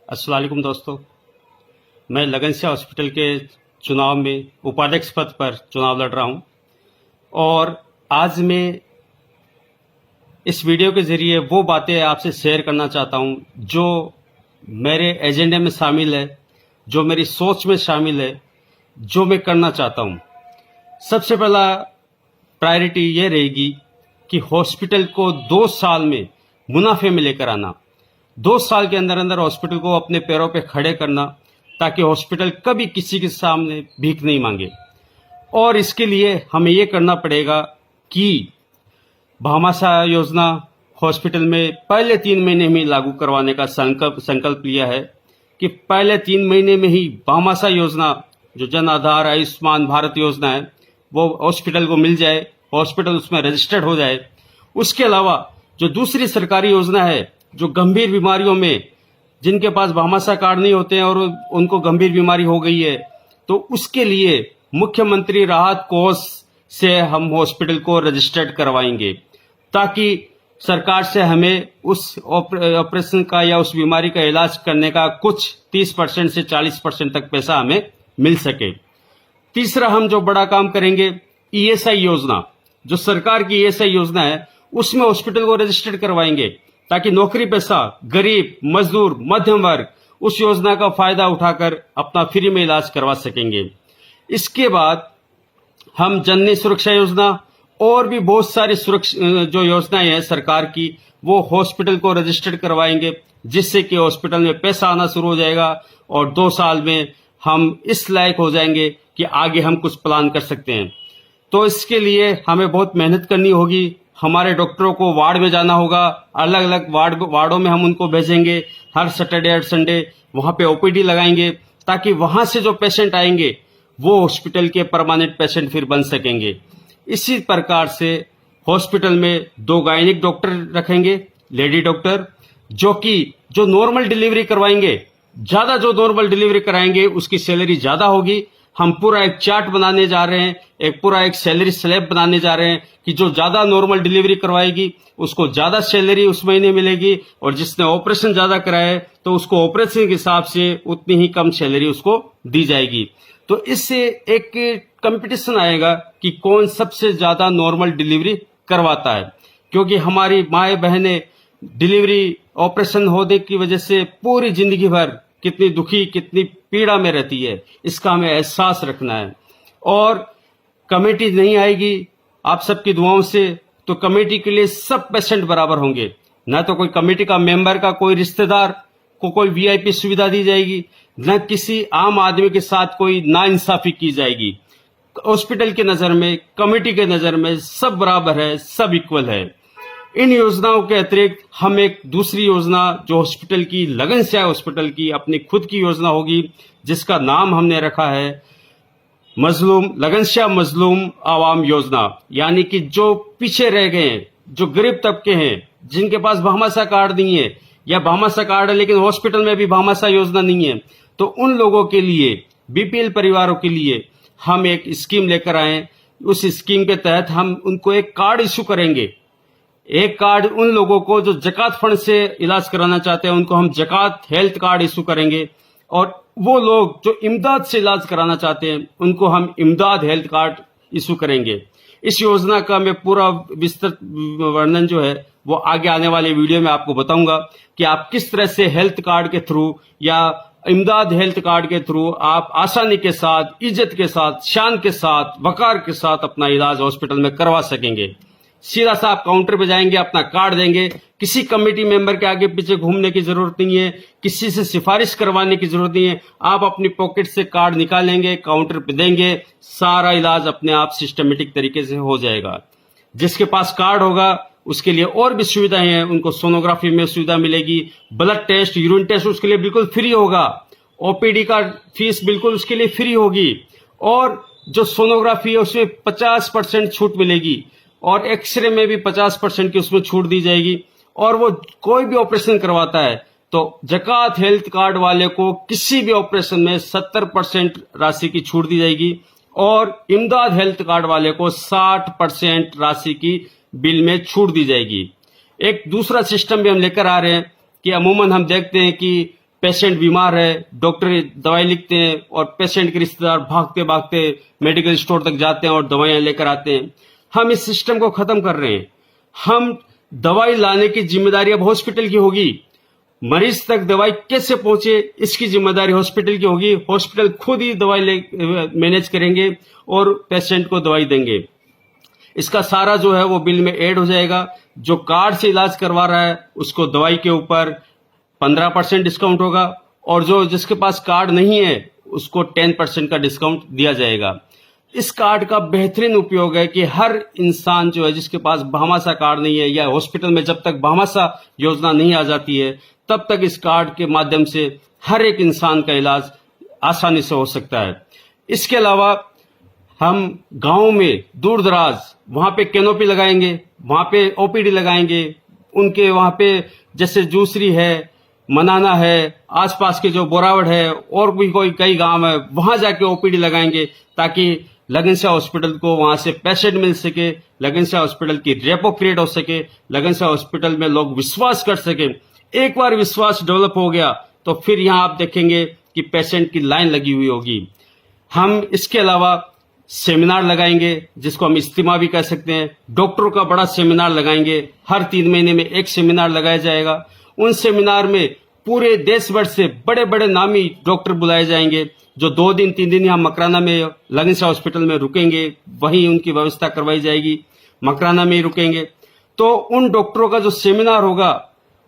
अस्सलाम वालेकुम दोस्तों। मैं लगनशाह हॉस्पिटल के चुनाव में उपाध्यक्ष पद पर चुनाव लड़ रहा हूं और आज मैं इस वीडियो के ज़रिए वो बातें आपसे शेयर करना चाहता हूं जो मेरे एजेंडे में शामिल है, जो मेरी सोच में शामिल है, जो मैं करना चाहता हूं। सबसे पहला प्रायोरिटी ये रहेगी कि हॉस्पिटल को 2 साल में मुनाफे में लेकर आना। 2 साल के अंदर अंदर हॉस्पिटल को अपने पैरों पे खड़े करना ताकि हॉस्पिटल कभी किसी के सामने भीख नहीं मांगे। और इसके लिए हमें ये करना पड़ेगा कि भामाशाह योजना हॉस्पिटल में पहले 3 महीने में लागू करवाने का संकल्प लिया है कि पहले 3 महीने में ही भामाशाह योजना, जो जन आधार आयुष्मान भारत योजना है, वो हॉस्पिटल को मिल जाए, हॉस्पिटल उसमें रजिस्टर्ड हो जाए। उसके अलावा जो दूसरी सरकारी योजना है, जो गंभीर बीमारियों में जिनके पास भामाशाह कार्ड नहीं होते हैं और उनको गंभीर बीमारी हो गई है, तो उसके लिए मुख्यमंत्री राहत कोष से हम हॉस्पिटल को रजिस्टर्ड करवाएंगे ताकि सरकार से हमें उस ऑपरेशन का या उस बीमारी का इलाज करने का कुछ 30% से 40% तक पैसा हमें मिल सके। तीसरा हम जो बड़ा काम करेंगे, ईएसआई योजना, जो सरकार की ईएसआई योजना है, उसमें हॉस्पिटल को रजिस्टर्ड करवाएंगे ताकि नौकरी पेशा, गरीब, मजदूर, मध्यम वर्ग उस योजना का फायदा उठाकर अपना फ्री में इलाज करवा सकेंगे। इसके बाद हम जननी सुरक्षा योजना और भी बहुत सारी सुरक्षा जो योजनाएं हैं सरकार की, वो हॉस्पिटल को रजिस्टर्ड करवाएंगे, जिससे कि हॉस्पिटल में पैसा आना शुरू हो जाएगा और 2 साल में हम इस लायक हो जाएंगे कि आगे हम कुछ प्लान कर सकते हैं। तो इसके लिए हमें बहुत मेहनत करनी होगी। हमारे डॉक्टरों को वार्ड में जाना होगा, अलग अलग वार्डों में हम उनको भेजेंगे। हर सैटरडे और संडे वहां पे ओपीडी लगाएंगे ताकि वहां से जो पेशेंट आएंगे वो हॉस्पिटल के परमानेंट पेशेंट फिर बन सकेंगे। इसी प्रकार से हॉस्पिटल में 2 गायनिक डॉक्टर रखेंगे, लेडी डॉक्टर, जो नॉर्मल डिलीवरी करवाएंगे। ज्यादा जो नॉर्मल डिलीवरी कराएंगे उसकी सैलरी ज्यादा होगी। हम पूरा एक चार्ट बनाने जा रहे हैं, एक सैलरी स्लैब बनाने जा रहे हैं कि जो ज्यादा नॉर्मल डिलीवरी करवाएगी उसको ज्यादा सैलरी उस महीने मिलेगी और जिसने ऑपरेशन ज्यादा कराया है तो उसको ऑपरेशन के हिसाब से उतनी ही कम सैलरी उसको दी जाएगी। तो इससे एक कंपटीशन आएगा कि कौन सबसे ज्यादा नॉर्मल डिलीवरी करवाता है, क्योंकि हमारी माए बहनें डिलीवरी ऑपरेशन होने की वजह से पूरी जिंदगी भर कितनी दुखी, कितनी पीड़ा में रहती है, इसका हमें एहसास रखना है। और कमेटी नहीं आएगी आप सबकी दुआओं से, तो कमेटी के लिए सब पेशेंट बराबर होंगे। न तो कोई कमेटी का मेंबर का कोई रिश्तेदार को कोई वीआईपी सुविधा दी जाएगी, न किसी आम आदमी के साथ कोई नाइंसाफी की जाएगी। हॉस्पिटल की नजर में, कमेटी के नजर में सब बराबर है, सब इक्वल है। इन योजनाओं के अतिरिक्त हम एक दूसरी योजना जो हॉस्पिटल की, लगनशाह हॉस्पिटल की अपनी खुद की योजना होगी, जिसका नाम हमने रखा है लगनशाह मजलूम आवाम योजना। यानी कि जो पीछे रह गए हैं, जो गरीब तबके हैं, जिनके पास भामाशाह कार्ड नहीं है या भामाशाह कार्ड है लेकिन हॉस्पिटल में भी भामाशाह योजना नहीं है, तो उन लोगों के लिए, बीपीएल परिवारों के लिए हम एक स्कीम लेकर आए। उस स्कीम के तहत हम उनको एक कार्ड इशू करेंगे। एक कार्ड उन लोगों को जो जकात फंड से इलाज कराना चाहते हैं, उनको हम जकात हेल्थ कार्ड इशू करेंगे। और वो लोग जो इमदाद से इलाज कराना चाहते हैं, उनको हम इमदाद हेल्थ कार्ड इशू करेंगे। इस योजना का मैं पूरा विस्तृत वर्णन जो है वो आगे आने वाले वीडियो में आपको बताऊंगा कि आप किस तरह से हेल्थ कार्ड के थ्रू या इमदाद हेल्थ कार्ड के थ्रू आप आसानी के साथ, इज्जत के साथ, शान के साथ, वकार के साथ अपना इलाज हॉस्पिटल में करवा सकेंगे। सीधा सा आप काउंटर पे जाएंगे, अपना कार्ड देंगे, किसी कमेटी मेंबर के आगे पीछे घूमने की जरूरत नहीं है, किसी से सिफारिश करवाने की जरूरत नहीं है। आप अपनी पॉकेट से कार्ड निकालेंगे, काउंटर पे देंगे, सारा इलाज अपने आप सिस्टमेटिक तरीके से हो जाएगा। जिसके पास कार्ड होगा उसके लिए और भी सुविधाएं हैं, उनको सोनोग्राफी में सुविधा मिलेगी, ब्लड टेस्ट, यूरिन टेस्ट उसके लिए बिल्कुल फ्री होगा, ओपीडी का फीस बिल्कुल उसके लिए फ्री होगी, और जो सोनोग्राफी है उसमें 50% छूट मिलेगी और एक्सरे में भी 50% की उसमें छूट दी जाएगी। और वो कोई भी ऑपरेशन करवाता है तो जकात हेल्थ कार्ड वाले को किसी भी ऑपरेशन में 70% राशि की छूट दी जाएगी और इमदाद हेल्थ कार्ड वाले को 60% राशि की बिल में छूट दी जाएगी। एक दूसरा सिस्टम भी हम लेकर आ रहे हैं कि अमूमन हम देखते हैं कि पेशेंट बीमार है, डॉक्टर दवाई लिखते हैं और पेशेंट के रिश्तेदार भागते भागते मेडिकल स्टोर तक जाते हैं और दवाइयां लेकर आते हैं। हम इस सिस्टम को खत्म कर रहे हैं। हम दवाई लाने की जिम्मेदारी अब हॉस्पिटल की होगी। मरीज तक दवाई कैसे पहुंचे इसकी जिम्मेदारी हॉस्पिटल की होगी। हॉस्पिटल खुद ही दवाई मैनेज करेंगे और पेशेंट को दवाई देंगे। इसका सारा जो है वो बिल में ऐड हो जाएगा। जो कार्ड से इलाज करवा रहा है उसको दवाई के ऊपर 15% डिस्काउंट होगा और जो जिसके पास कार्ड नहीं है उसको 10% का डिस्काउंट दिया जाएगा। इस कार्ड का बेहतरीन उपयोग है कि हर इंसान जो है जिसके पास भामाशाह कार्ड नहीं है या हॉस्पिटल में जब तक भामाशाह योजना नहीं आ जाती है तब तक इस कार्ड के माध्यम से हर एक इंसान का इलाज आसानी से हो सकता है। इसके अलावा हम गांव में दूर दराज वहां पे कैनोपी लगाएंगे, वहां पे ओपीडी लगाएंगे। उनके वहां पे जैसे जूसरी है, मनाना है, आसपास के जो बोरावड़ है और भी कोई कई गांव है वहां जाके ओपीडी लगाएंगे ताकि लगनशाह हॉस्पिटल को वहां से पेशेंट मिल सके, लगनशाह हॉस्पिटल की रेपो क्रिएट हो सके, लगनशाह हॉस्पिटल में लोग विश्वास कर सके। एक बार विश्वास डेवलप हो गया तो फिर यहां आप देखेंगे कि पेशेंट की लाइन लगी हुई होगी। हम इसके अलावा सेमिनार लगाएंगे जिसको हम इज्तिमा भी कह सकते हैं। डॉक्टरों का बड़ा सेमिनार लगाएंगे। हर 3 महीने में एक सेमिनार लगाया जाएगा। उन सेमिनार में पूरे देश भर से बड़े बड़े नामी डॉक्टर बुलाए जाएंगे जो 2 दिन 3 दिन यहाँ मकराना में लगनशाह हॉस्पिटल में रुकेंगे। वहीं उनकी व्यवस्था करवाई जाएगी, मकराना में ही रुकेंगे। तो उन डॉक्टरों का जो सेमिनार होगा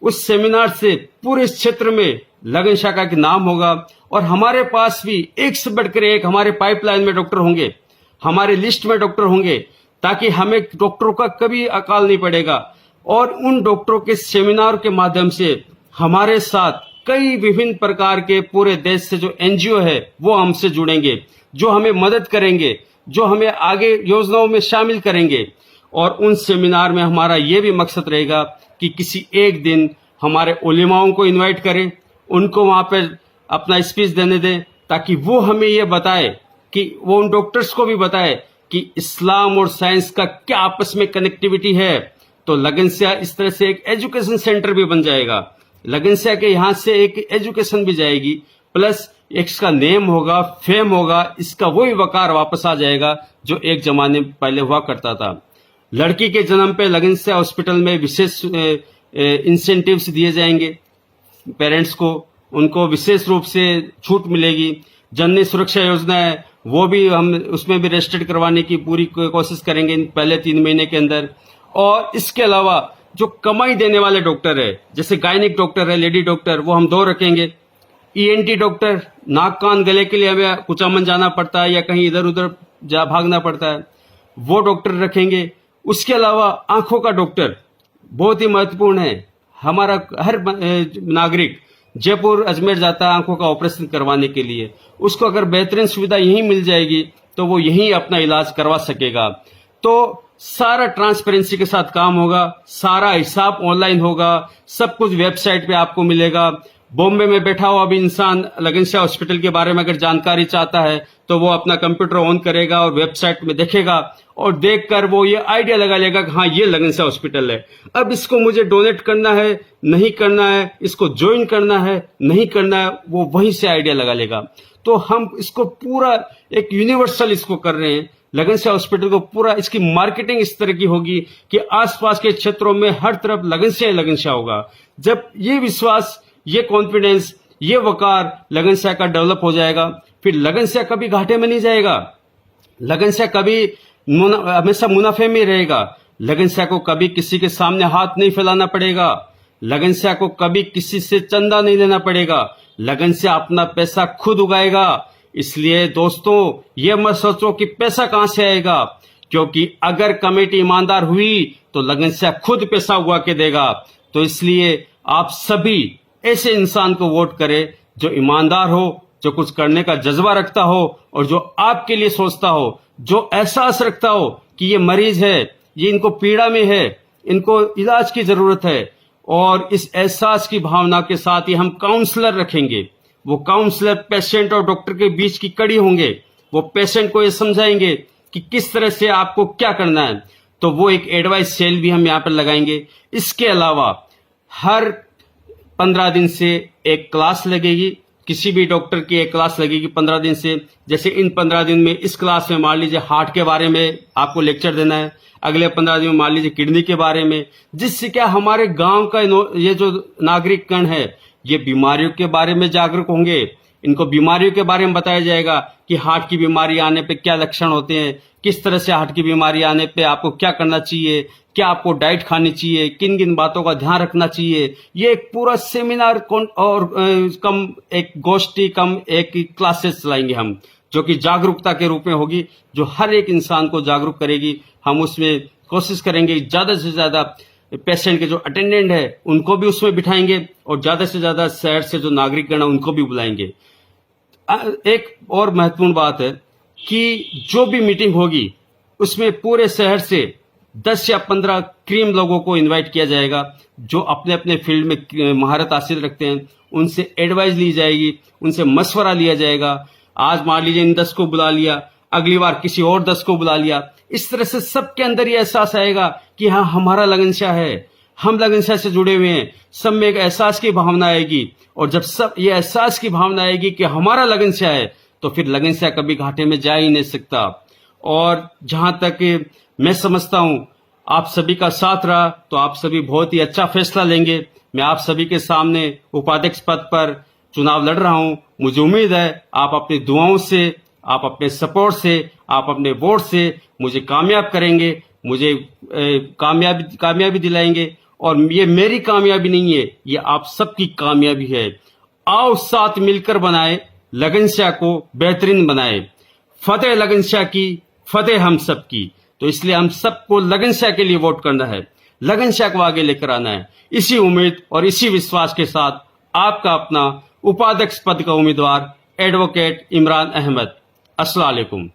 उस सेमिनार से पूरे इस क्षेत्र में लगनशाह का एक नाम होगा और हमारे पास भी एक से बढ़कर एक हमारे पाइपलाइन में डॉक्टर होंगे, हमारे लिस्ट में डॉक्टर होंगे ताकि हमें डॉक्टरों का कभी अकाल नहीं पड़ेगा। और उन डॉक्टरों के सेमिनार के माध्यम से हमारे साथ कई विभिन्न प्रकार के पूरे देश से जो एनजीओ है वो हमसे जुड़ेंगे, जो हमें मदद करेंगे, जो हमें आगे योजनाओं में शामिल करेंगे। और उन सेमिनार में हमारा ये भी मकसद रहेगा कि किसी एक दिन हमारे उलेमाओं को इनवाइट करें, उनको वहां पर अपना स्पीच देने दें ताकि वो हमें ये बताए कि वो उन डॉक्टर्स को भी बताए कि इस्लाम और साइंस का क्या आपस में कनेक्टिविटी है। तो लगनशाह इस तरह से एक एजुकेशन सेंटर भी बन जाएगा। लगनशाह के यहां से एक एजुकेशन भी जाएगी, प्लस इसका नेम होगा, फेम होगा, इसका वही वकार वापस आ जाएगा जो एक जमाने में पहले हुआ करता था। लड़की के जन्म पे लगनशाह हॉस्पिटल में विशेष इंसेंटिव्स दिए जाएंगे पेरेंट्स को, उनको विशेष रूप से छूट मिलेगी। जननी सुरक्षा योजना है वो भी हम उसमें भी रजिस्टर्ड करवाने की पूरी कोशिश करेंगे इन पहले 3 महीने के अंदर। और इसके अलावा जो कमाई देने वाले डॉक्टर है जैसे गायनिक डॉक्टर है, लेडी डॉक्टर, वो हम 2 रखेंगे। ईएनटी डॉक्टर, नाक कान गले के लिए हमें कुचामन जाना पड़ता है या कहीं इधर उधर भागना पड़ता है, वो डॉक्टर रखेंगे। उसके अलावा आंखों का डॉक्टर बहुत ही महत्वपूर्ण है। हमारा हर नागरिक जयपुर अजमेर जाता है आंखों का ऑपरेशन करवाने के लिए, उसको अगर बेहतरीन सुविधा यहीं मिल जाएगी तो वो यहीं अपना इलाज करवा सकेगा। तो सारा ट्रांसपेरेंसी के साथ काम होगा, सारा हिसाब ऑनलाइन होगा, सब कुछ वेबसाइट पे आपको मिलेगा। बॉम्बे में बैठा हुआ भी इंसान लगनशाह हॉस्पिटल के बारे में अगर जानकारी चाहता है तो वो अपना कंप्यूटर ऑन करेगा और वेबसाइट में देखेगा और देखकर वो ये आइडिया लगा लेगा कि हाँ ये लगनशाह हॉस्पिटल है, अब इसको मुझे डोनेट करना है नहीं करना है, इसको ज्वाइन करना है नहीं करना है, वो वहीं से आइडिया लगा लेगा। तो हम इसको पूरा एक यूनिवर्सल इसको कर रहे हैं। लगनशाह हॉस्पिटल को पूरा इसकी मार्केटिंग इस तरह की होगी कि आसपास के क्षेत्रों में हर तरफ लगनशाह होगा। जब ये विश्वास, ये कॉन्फिडेंस, ये वकार लगनशाह का डेवलप हो जाएगा, फिर लगनशाह कभी घाटे में नहीं जाएगा, लगनशाह कभी हमेशा मुनाफे में रहेगा। लगनशाह को कभी किसी के सामने हाथ नहीं फैलाना पड़ेगा, लगनशाह को कभी किसी से चंदा नहीं लेना पड़ेगा, लगनशाह अपना पैसा खुद उगाएगा। इसलिए दोस्तों ये मत सोचो कि पैसा कहां से आएगा, क्योंकि अगर कमेटी ईमानदार हुई तो लगनशाह खुद पैसा उगा के देगा। तो इसलिए आप सभी ऐसे इंसान को वोट करें जो ईमानदार हो, जो कुछ करने का जज्बा रखता हो और जो आपके लिए सोचता हो, जो एहसास रखता हो कि ये मरीज है, ये इनको पीड़ा में है, इनको इलाज की जरूरत है। और इस एहसास की भावना के साथ ही हम काउंसलर रखेंगे। वो काउंसलर पेशेंट और डॉक्टर के बीच की कड़ी होंगे। वो पेशेंट को ये समझाएंगे कि किस तरह से आपको क्या करना है। तो वो एक एडवाइस सेल भी हम यहाँ पर लगाएंगे। इसके अलावा हर 15 दिन से एक क्लास लगेगी, किसी भी डॉक्टर की एक क्लास लगेगी 15 दिन से। जैसे इन 15 दिन में इस क्लास में मान लीजिए हार्ट के बारे में आपको लेक्चर देना है, अगले 15 दिन में मान लीजिए किडनी के बारे में, जिससे क्या हमारे गांव का ये जो नागरिक गण है ये बीमारियों के बारे में जागरूक होंगे। इनको बीमारियों के बारे में बताया जाएगा कि हार्ट की बीमारी आने पे क्या लक्षण होते हैं, किस तरह से हार्ट की बीमारी आने पे आपको क्या करना चाहिए, क्या आपको डाइट खानी चाहिए, किन किन बातों का ध्यान रखना चाहिए। ये एक पूरा सेमिनार और कम एक गोष्ठी कम एक क्लासेस चलाएंगे हम, जो कि जागरूकता के रूप में होगी, जो हर एक इंसान को जागरूक करेगी। हम उसमें कोशिश करेंगे ज्यादा से ज्यादा पेशेंट के जो अटेंडेंट है उनको भी उसमें बिठाएंगे और ज्यादा से ज्यादा शहर से जो नागरिक गण है उनको भी बुलाएंगे। एक और महत्वपूर्ण बात है कि जो भी मीटिंग होगी उसमें पूरे शहर से 10 या 15 क्रीम लोगों को इनवाइट किया जाएगा, जो अपने अपने फील्ड में महारत हासिल रखते हैं। उनसे एडवाइस ली जाएगी, उनसे मशवरा लिया जाएगा। आज मान लीजिए इन 10 को बुला लिया, अगली बार किसी और 10 को बुला लिया। इस तरह से सबके अंदर ये एहसास आएगा कि हाँ हमारा लगनशाह है, हम लगनशाह से जुड़े हुए हैं। सब में एक एहसास की भावना आएगी, और जब सब ये एहसास की भावना आएगी कि हमारा लगनशाह है, तो फिर लगनशाह कभी घाटे में जा ही नहीं सकता। और जहां तक मैं समझता हूं आप सभी का साथ रहा तो आप सभी बहुत ही अच्छा फैसला लेंगे। मैं आप सभी के सामने उपाध्यक्ष पद पर चुनाव लड़ रहा हूं। मुझे उम्मीद है आप अपनी दुआओं से, आप अपने सपोर्ट से, आप अपने वोट से मुझे कामयाब करेंगे, मुझे कामयाबी दिलाएंगे। और ये मेरी कामयाबी नहीं है, ये आप सबकी कामयाबी है। आओ साथ मिलकर बनाए लगनशाह को बेहतरीन बनाए। फतेह लगनशाह की, फतेह हम सब की। तो इसलिए हम सबको लगनशाह के लिए वोट करना है, लगनशाह को आगे लेकर आना है। इसी उम्मीद और इसी विश्वास के साथ आपका अपना उपाध्यक्ष पद का उम्मीदवार एडवोकेट इमरान अहमद। अस्सलाम वालेकुम।